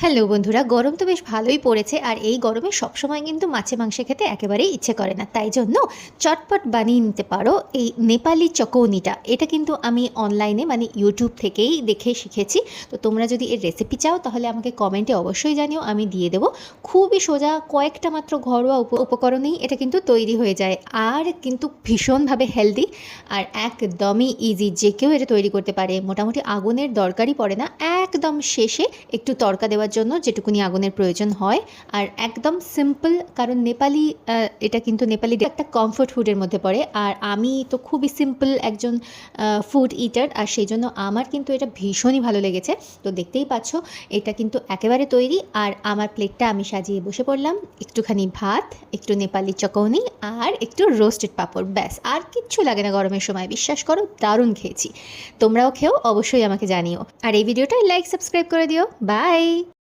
Hello বন্ধুরা, গরম তো বেশ ভালোই পড়েছে। আর এই গরমে সবসময় কিন্তু মাছে মাংসে খেতে একেবারেই ইচ্ছে করে না, তাই জন্য চটপট বানিয়ে নিতে পারো এই নেপালি চকৌনিটা। এটা কিন্তু আমি অনলাইনে মানে ইউটিউব থেকেই দেখে শিখেছি। তো তোমরা যদি এর রেসিপি চাও তাহলে আমাকে কমেন্টে অবশ্যই জানিও, আমি দিয়ে দেবো। খুবই সোজা, কয়েকটা মাত্র ঘরোয়া উপকরণেই এটা কিন্তু তৈরি হয়ে যায়, আর কিন্তু ভীষণভাবে হেলদি আর একদমই ইজি। যে কেউ এটা তৈরি করতে পারে, মোটামুটি আগুনের দরকারই পড়ে না। একদম শেষে একটু তড়কা দেওয়ার জন্য যেটুকুনি আগুনের প্রয়োজন হয়, আর একদম সিম্পল। কারণ নেপালি এটা কিন্তু নেপালি একটা কমফোর্ট ফুডের মধ্যে পড়ে, আর আমি তো খুবই সিম্পল একজন ফুড ইটার, আর সেই জন্য আমার কিন্তু এটা ভীষণই ভালো লেগেছে। তো দেখতেই পাচ্ছ এটা কিন্তু একেবারে তৈরি। আর আমার প্লেটটা আমি সাজিয়ে বসে পড়লাম, একটুখানি ভাত, একটু নেপালি চকৌনি আর একটু রোস্টেড পাঁপড়, ব্যাস আর কিচ্ছু লাগে না গরমের সময়। বিশ্বাস করো, দারুণ খেয়েছি। তোমরাও খেও, অবশ্যই আমাকে জানিও। আর এই ভিডিওটা লাইক সাবস্ক্রাইব করে দিও। বাই।